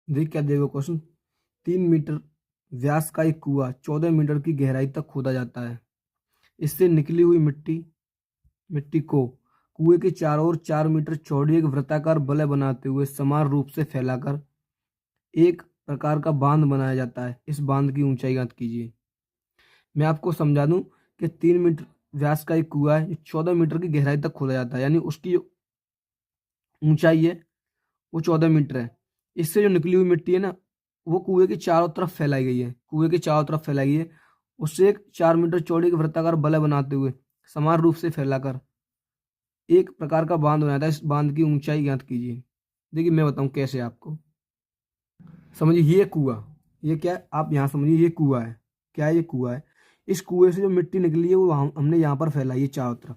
देख क्या देगा क्वेश्चन। 3 मीटर व्यास का एक कुआं 14 मीटर की गहराई तक खोदा जाता है। इससे निकली हुई मिट्टी मिट्टी को कुएं के चारों ओर 4 मीटर चौड़ी एक वृत्ताकार वलय बनाते हुए समान रूप से फैलाकर एक प्रकार का बांध बनाया जाता है। इस बांध की ऊंचाई ज्ञात कीजिए। मैं आपको समझा दूं कि 3 मीटर व्यास का एक कुआं है जो 14 मीटर की गहराई तक खोदा जाता है, यानी उसकी जो ऊंचाई है वो 14 मीटर है। इससे जो निकली हुई मिट्टी है ना, वो कुएं के चारों तरफ फैलाई गई है, कुएं के चारों तरफ फैलाई गई है। उससे एक 4 मीटर चौड़ी एक वृत्ताकार वलय बनाते हुए समान रूप से फैलाकर एक प्रकार का बांध बनाया था। इस बांध की ऊंचाई ज्ञात कीजिए। देखिए मैं बताऊं कैसे आपको। समझिए ये कुआं, ये क्या है आप यहाँ समझिए, ये कुआं है। क्या है? ये कुआं है। इस कुएं से जो मिट्टी निकली है वो हमने यहाँ पर फैलाई है चारों तरफ।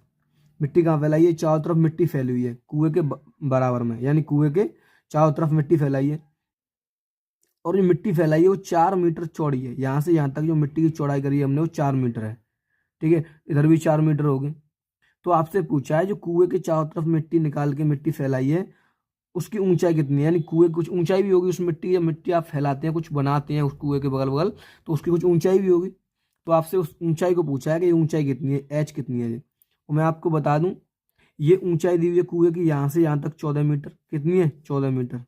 मिट्टी कहाँ फैलाई है? चारों तरफ मिट्टी फैली हुई है कुएं के बराबर में, यानी कुएं के चारों तरफ मिट्टी फैलाई है। और जो मिट्टी फैलाई है वो 4 मीटर चौड़ी है। यहाँ से यहाँ तक जो मिट्टी की चौड़ाई करी है हमने वो 4 मीटर है। ठीक है, इधर भी 4 मीटर हो गए। तो आपसे पूछा है जो कुएं के चारों तरफ मिट्टी निकाल के मिट्टी फैलाई है उसकी ऊंचाई कितनी है, यानी कुएं कुछ ऊंचाई भी होगी उस मिट्टी, या मिट्टी आप फैलाते हैं कुछ बनाते हैं उस कुएं के बगल बगल, तो उसकी कुछ ऊंचाई भी होगी। तो आपसे उस ऊंचाई को पूछा है कि ये ऊंचाई कितनी है, एच कितनी है। और मैं आपको बता दूं ये ऊंचाई दी हुई है कुएं की यहाँ से यहाँ तक 14 मीटर। कितनी है? 14 मीटर।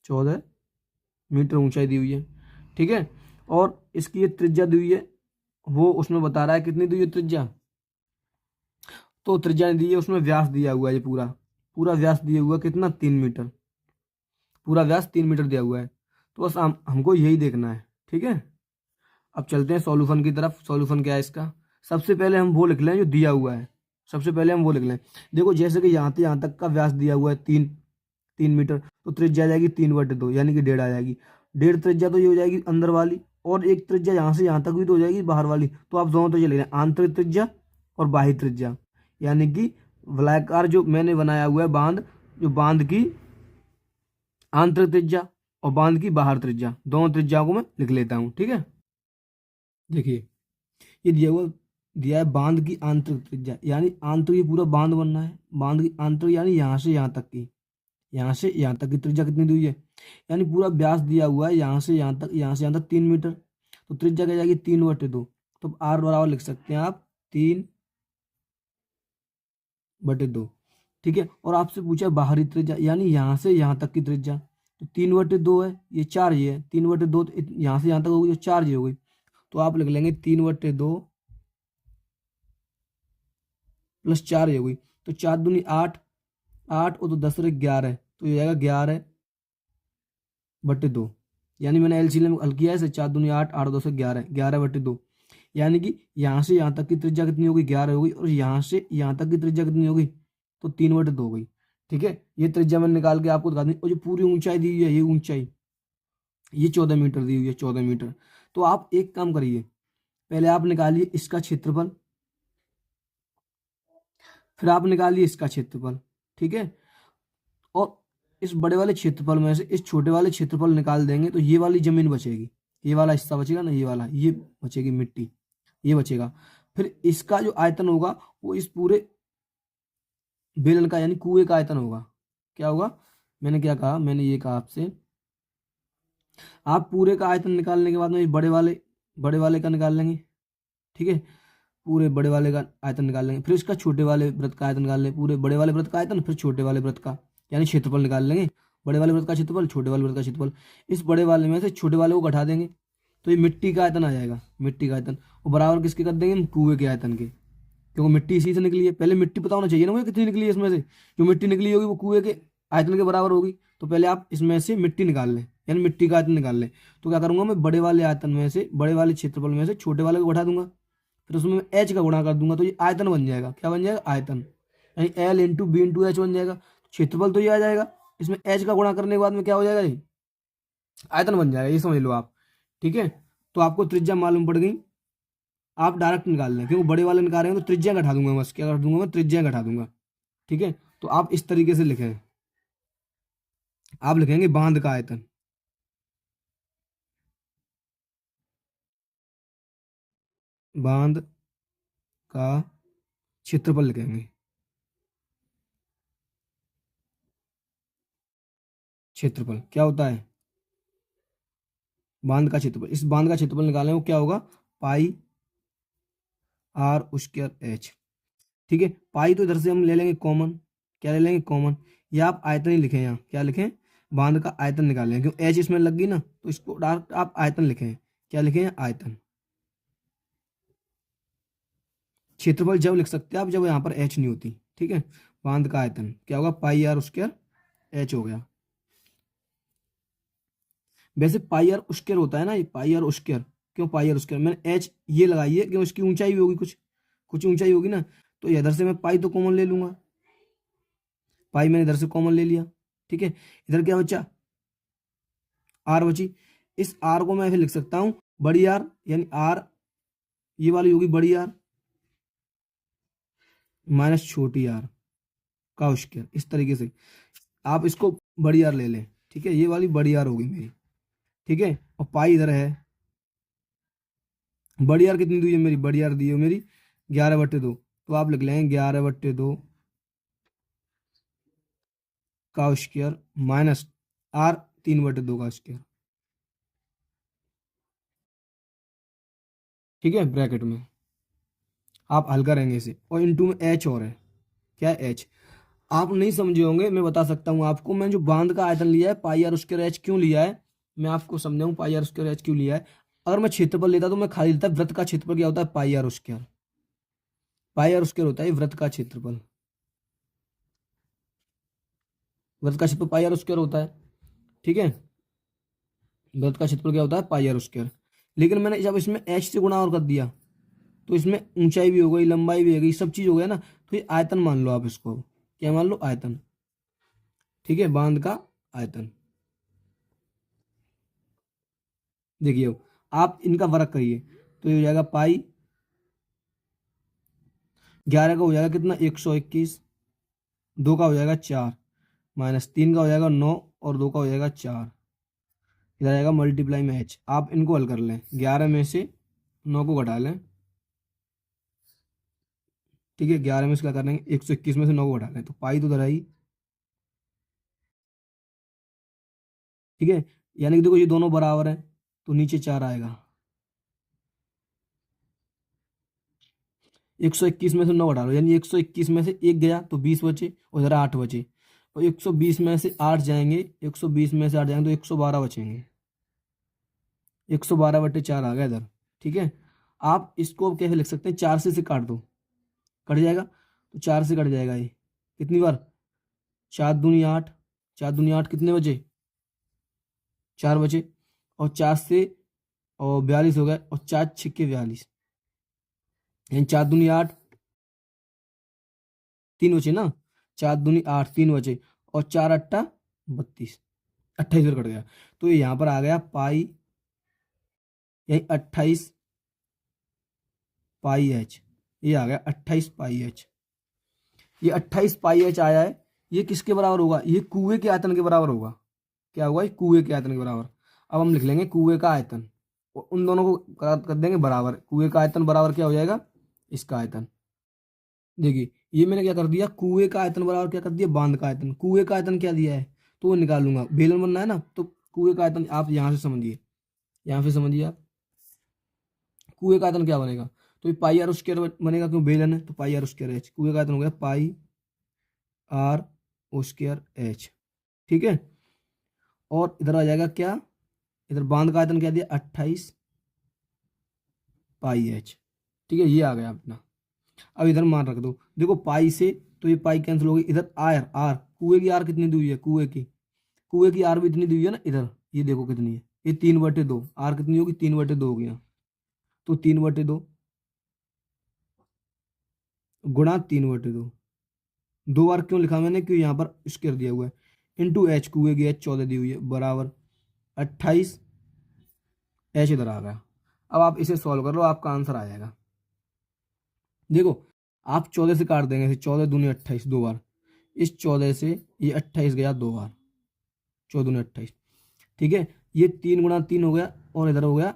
14 मीटर ऊंचाई दी हुई है। ठीक है, और इसकी ये त्रिज्या दी हुई है, वो उसमें बता रहा है कितनी दी हुई है त्रिज्या। तो त्रिज्या दी है, उसमें व्यास दिया हुआ है, ये पूरा पूरा व्यास दिया हुआ है कितना? 3 मीटर। पूरा व्यास 3 मीटर दिया हुआ है। तो बस हमको यही देखना है। ठीक है, अब चलते हैं सॉल्यूशन की तरफ। सॉल्यूशन क्या है इसका? सबसे पहले हम वो लिख लें जो दिया हुआ है। सबसे पहले हम वो लिख लें। देखो जैसे कि यहाँ से यहाँ तक का व्यास दिया हुआ है 3 मीटर, तो त्रिज्या आ जाएगी 3/2, यानी कि 1.5 आ जाएगी। 1.5 त्रिज्या तो ये हो जाएगी अंदर वाली, और एक त्रिज्या यहाँ से यहाँ तक भी तो हो जाएगी बाहर वाली। तो आप दोनों त्रिज्या ले लें, आंतरिक त्रिज्या और बाह्य त्रिज्या, यानी कि वलयाकार जो मैंने बनाया हुआ है बांध, जो बांध की आंतरिक त्रिज्या और बांध की बाहर त्रिज्या, दोनों त्रिज्याओं को मैं लिख लेता हूँ। ठीक है, देखिए ये दिया है बांध की आंतरिक त्रिज्या, यानी आंतरिक पूरा बांध बनना है। बांध की आंतरिक यानी यहाँ से यहाँ तक की, यहाँ से यहाँ तक की त्रिज्या कितनी दी है, यानी पूरा व्यास दिया हुआ है यहाँ से यहाँ तक, यहाँ से यहाँ तक 3 मीटर। तो त्रिज्या क्या जाएगी? 3/2। तो आर बराबर लिख सकते हैं आप 3/2। ठीक है, और आपसे पूछा बाहरी त्रिज्या, यानी यहाँ से यहाँ तक की त्रिज्या। तो 3/2 है, ये 4 ये है। 3/2 तो यहाँ से यहाँ तक होगी, तो 4 ये हो गई। तो आप लिख लेंगे 3/2 प्लस 4 ये हो गई। तो 4 दूनी 8, 8 और तो 10 रे 11, तो ये जाएगा 11/2। यानी मैंने एलसीएम हल किया है इसे, 4 दूनी 8, 8 2 से 11, 11/2। यानी कि यहाँ से यहाँ तक की त्रिज्या कितनी होगी? 11 होगी, और यहाँ से यहाँ तक की त्रिज्या कितनी होगी? तो 3/2 हो गई। ठीक है, ये त्रिज्या मैंने निकाल के आपको दिखा दी। और जो पूरी ऊंचाई दी हुई है, ये ऊंचाई ये 14 मीटर दी हुई है, 14 मीटर। तो आप एक काम करिए, पहले आप निकालिए इसका क्षेत्रफल, फिर आप निकालिए इसका क्षेत्रफल। ठीक है, और इस बड़े वाले क्षेत्रफल में से इस छोटे वाले क्षेत्रफल निकाल देंगे तो ये वाली जमीन बचेगी, ये वाला हिस्सा बचेगा ना, ये वाला, ये बचेगी मिट्टी, ये बचेगा। फिर इसका जो आयतन होगा वो इस पूरे बेलन का यानी कुएं का आयतन होगा। क्या होगा? मैंने क्या कहा? मैंने ये कहा आपसे, आप पूरे का आयतन निकालने के बाद में बड़े वाले का निकाल लेंगे। ठीक है, पूरे बड़े वाले का आयतन निकाल लेंगे, फिर इसका छोटे वाले वृत्त का आयतन निकाल लेंगे, पूरे बड़े वाले वृत्त का आयतन, फिर छोटे वाले वृत्त का यानी क्षेत्रफल निकाल लेंगे। बड़े वाले वृत्त का क्षेत्रफल, छोटे वाले वृत्त का क्षेत्रफल, इस बड़े वाले में से छोटे वाले को घटा देंगे, तो ये मिट्टी का आयतन आ जाएगा। मिट्टी का आयतन और बराबर किसके कर देंगे हम? कुएं के आयतन के, क्योंकि मिट्टी इसी से निकली है। पहले मिट्टी पता होना चाहिए ना मुझे कितनी निकली है इसमें से। जो मिट्टी निकली होगी वो कुएं के आयतन के बराबर होगी। तो पहले आप इसमें से मिट्टी निकाल लें, यानी मिट्टी का आयतन निकाल लें। तो क्या करूंगा मैं? बड़े वाले आयतन में से, बड़े वाले क्षेत्रफल में से छोटे वाले को घटा दूंगा, फिर उसमें मैं एच का गुणा कर दूंगा, तो ये आयतन बन जाएगा। क्या बन जाएगा? आयतन, यानी L into B into H बन जाएगा। क्षेत्रफल तो ये आ जाएगा, इसमें एच का गुणा करने के बाद में क्या हो जाएगा? ये आयतन बन जाएगा, ये समझ लो आप। ठीक है, तो आपको त्रिज्या मालूम पड़ गई, आप डायरेक्ट निकाल लें, क्योंकि बड़े वाले निकाल रहे हैं तो त्रिज्या घटा दूंगा, बस क्या कर दूंगा मैं? त्रिज्या घटा दूंगा। ठीक है, तो आप इस तरीके से लिखें, आप लिखेंगे बांध का आयतन, बांध का क्षेत्रफल लिखेंगे। क्षेत्रफल क्या होता है, बांध का क्षेत्रफल। इस बांध का क्षेत्रफल निकालें वो क्या होगा, पाई आर स्क्वायर एच। ठीक है, पाई तो इधर से हम ले लेंगे कॉमन, क्या ले लेंगे कॉमन, या आप आयतन ही लिखें, यहाँ क्या लिखें, बांध का आयतन निकालें, क्यों एच इसमें लग गई ना, तो इसको डायरेक्ट आप आयतन लिखें, क्या लिखें, आयतन। क्षेत्रफल जब लिख सकते हैं आप जब यहाँ पर एच नहीं होती। ठीक है, बांध का आयतन क्या होगा, पाई आर स्क्वायर एच हो गया। वैसे पाई आर स्क्वायर होता है ना, ये पाई आर स्क्वायर, क्यों पाई आर स्क्वायर, मैंने एच ये लगाई है क्यों, इसकी ऊंचाई भी होगी, कुछ कुछ ऊंचाई होगी ना, तो इधर से मैं पाई तो कॉमन ले लूंगा, पाई मैंने इधर से कॉमन ले लिया। ठीक है, इधर क्या बचा, आर बची। इस आर को मैं ऐसे लिख सकता हूं, बड़ी आर यानी आर ये वाली होगी बड़ी आर माइनस छोटी आर का स्क्वायर, इस तरीके से आप इसको बड़ी आर ले लें। ठीक है, ये वाली बड़ी आर होगी मेरी। ठीक है, और पाई इधर है, बड़ी आर कितनी दी है मेरी, बड़ी आर दी है मेरी 11/2, तो आप लिख लेंगे 11/2 का स्क्वायर माइनस आर 3/2 का स्क्वायर। ठीक है, ब्रैकेट में आप हल करेंगे इसे, और इनटू में एच और है, क्या है एच, आप नहीं समझे होंगे, मैं बता सकता हूँ आपको। मैं जो बांध का आयतन लिया है पाई आर स्क्वायर एच क्यों लिया है, मैं आपको समझाऊं पाई आर स्क्वायर एच क्यों लिया है। अगर मैं क्षेत्रफल लेता तो मैं खाली लेता, वृत्त का क्षेत्रफल क्या होता है, pi r square, pi r square होता है वृत्त का क्षेत्रफल, वृत्त का क्षेत्रफल पाई आर स्क्वायर होता है। ठीक है, वृत्त का क्षेत्रफल क्या होता है, पाई आर स्क्वायर। लेकिन मैंने जब इसमें एच से गुणा और कर दिया तो इसमें ऊंचाई भी हो गई, लंबाई भी हो गई, सब चीज हो गया ना, तो ये आयतन मान लो आप इसको, क्या मान लो, आयतन। ठीक है, बांध का आयतन। देखिए अब आप इनका वर्ग करिए, तो ये हो जाएगा पाई 11 का हो जाएगा कितना, 121, 2 का हो जाएगा 4, माइनस 3 का हो जाएगा 9, और 2 का हो जाएगा 4, इधर आएगा मल्टीप्लाई में एच। आप इनको हल कर लें, 11 में से 9 को घटा लें। ठीक है, 11 में से क्या कर लेंगे, 121 में से 9 को घटा लें, तो पाई तो उधर आई। ठीक है, यानी कि देखो ये दोनों बराबर है, तो नीचे 4 आएगा। 121 में से 9 घटा लो, यानी 121 में से 1 गया तो 20 बचे, और इधर 8 बचे, और 120 में से 8 जाएंगे, 120 में से 8 जाएंगे तो 112 बचेंगे, 112/4 आ गया इधर। ठीक है, आप इसको कैसे लिख सकते हैं, 4 से इसे काट दो, कट जाएगा, तो 4 से कट जाएगा ये कितनी बार, 4 दूनी 8, 4 दूनी 8 कितने बचे, 4 बचे, और 4 से और 42 हो गए, और 4 छिक्के 42, यानी 4 दूनी 8, 3 बचे ना, 4 दूनी 8, 3 बचे, और 4 अट्ठा 32, 28 कट गया, तो ये यहाँ पर आ गया पाई, यही 28 पाई एच, ये आ गया 28 पाई एच। ये 28 पाई एच आया है, ये किसके बराबर होगा, ये कुएं के आयतन के बराबर होगा, क्या होगा, ये कुएं के आयतन के बराबर। अब हम लिख लेंगे कुएं का आयतन, और उन दोनों को कर देंगे बराबर, कुएं का आयतन बराबर क्या हो जाएगा, इसका आयतन। देखिए ये मैंने क्या कर दिया, कुएं का आयतन बराबर क्या कर दिया, बांध का आयतन। कुएं का आयतन क्या दिया है, तो वो निकालूंगा, बेलन बनना है ना, तो कुएं का आयतन आप यहाँ से समझिए, यहाँ से समझिए आप, कुएं का आयतन क्या बनेगा, तो ये पाई आर स्क्वायर बनेगा, क्यों बेलन है, तो पाई आर स्क्वायर एच, कुएं का आयतन हो गया पाई आर स्क्वायर एच। ठीक है, और इधर आ जाएगा क्या, इधर बांध का आयतन क्या दिया, 28 पाई एच। ठीक है, ये आ गया अपना। अब इधर मान रख दो, देखो पाई से तो ये पाई कैंसिल हो गई, इधर आर आर कुएं की आर कितनी दी हुई है, कुएं की आर भी इतनी दी हुई है ना, इधर ये देखो कितनी है, ये 3/2, आर कितनी होगी, 3/2 हो गया, तो 3/2 गुणा 3/2, 2 बार क्यों लिखा मैंने, क्यों यहाँ पर स्क्वायर दिया हुआ है, इंटू एच, कुएं की एच 14 दी हुई है, बराबर 28 एच इधर आ गया। अब आप इसे सॉल्व कर लो, आपका आंसर आ जाएगा। देखो आप 14 से काट देंगे, 14 दूनी 28 2 बार, इस 14 से ये 28 गया 2 बार, 14 दूनी 28। ठीक है, ये 3 × 3 हो गया, और इधर हो गया,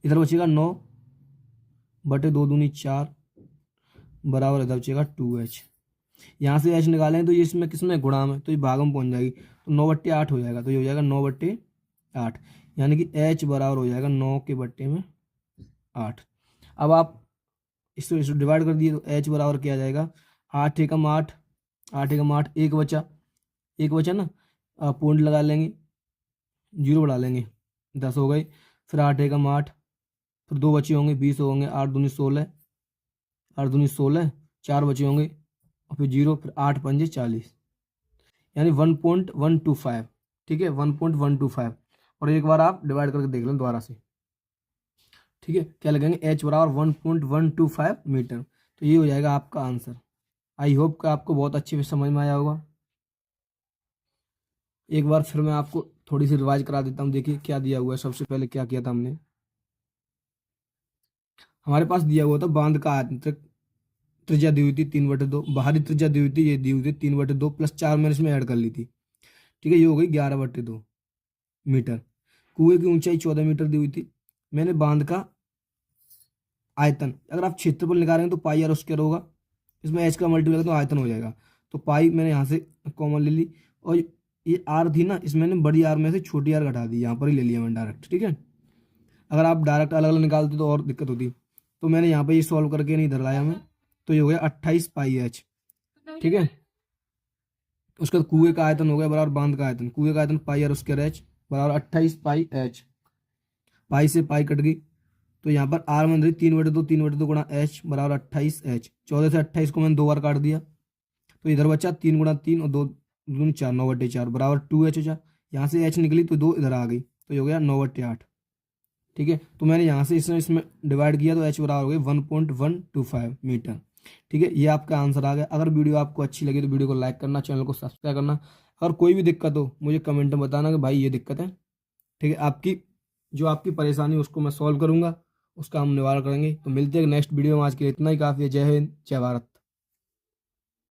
इधर बचेगा 9/2 दूनी 4, बराबर इधर बचेगा 2h। यहाँ से h निकालें तो ये इसमें किसमें गुणा में, तो ये भाग में पहुंच जाएगी, तो 9/8 हो जाएगा, तो ये हो जाएगा 9/8, यानी कि एच बराबर हो जाएगा 9/8। अब आप इसको डिवाइड कर दिए तो एच बराबर क्या आ जाएगा, 8 एकम 8, 8 एकम 8, एक बचा ना, पॉइंट लगा लेंगे, जीरो बढ़ा लेंगे, 10 हो गए। फिर 8 एकम 8, फिर 2 बचे होंगे, 20 होंगे, 8 दूनी 16, 8 दूनी 16, 4 बचे होंगे और फिर जीरो, फिर 8 पंजे 40, यानी 1.125। ठीक है, 1.125। और एक बार आप डिवाइड करके देख लें दोबारा से। ठीक है, क्या लगेंगे, एच बराबर 1.125 मीटर। तो ये हो जाएगा आपका आंसर। आई होप कि आपको बहुत अच्छे से समझ में आया होगा। एक बार फिर मैं आपको थोड़ी सी रिवाइज करा देता हूँ। देखिए क्या दिया हुआ है। सबसे पहले क्या किया था हमने, हमारे पास दिया हुआ था बांध का आंतरिक त्रिज्या दी हुई थी 3/2, बाहरी त्रिज्या दी हुई थी, ये दी हुई थी 3/2 प्लस 4 मैंने इसमें ऐड कर ली थी। ठीक है, ये हो गई 11/2 मीटर। कुएं की ऊंचाई 14 मीटर दी हुई थी। मैंने बांध का आयतन, अगर आप क्षेत्रफल निकालेंगे तो पाई आर स्क्वायर होगा, इसमें एच का मल्टीप्लाई तो आयतन हो जाएगा। तो पाई मैंने यहाँ से कॉमन ले ली, और ये आर थी ना, इसमें मैंने बड़ी आर में से छोटी आर घटा दी, यहाँ पर ही ले लिया मैंने डायरेक्ट। ठीक है, अगर आप डायरेक्ट अलग अलग निकालते तो और दिक्कत होती, तो मैंने यहाँ पे ये सॉल्व करके नहीं धर लाया मैं। तो ये हो गया 28 पाई एच। ठीक है, उसके बाद कुएं का आयतन हो गया बराबर बांध का आयतन, कुएं का आयतन पाई आर स्क्वायर एच बराबर 28 पाई एच। पाई से पाई कट गई, तो यहाँ पर आर बन रही 3/2, 3/2 गुणा एच बराबर 28 एच। 14 से 28 को मैंने 2 बार काट दिया, तो इधर बचा 3 गुणा 3 और 2 दूनी 4, 9/4 बराबर 2 एच हो जा। यहाँ से एच निकली तो 2 इधर आ गई, तो ये हो गया 9/8। ठीक है, तो मैंने यहाँ से इसमें डिवाइड किया तो एच बराबर हो गई 1.125 मीटर। ठीक है, ये आपका आंसर आ गया। अगर वीडियो आपको अच्छी लगी तो वीडियो को लाइक करना, चैनल को सब्सक्राइब करना। अगर कोई भी दिक्कत हो मुझे कमेंट में बताना कि भाई ये दिक्कत है। ठीक है, आपकी जो आपकी परेशानी उसको मैं सॉल्व करूंगा, उसका हम निवारण करेंगे। तो मिलते हैं नेक्स्ट वीडियो में। आज के लिए इतना ही काफ़ी है। जय हिंद, जय भारत।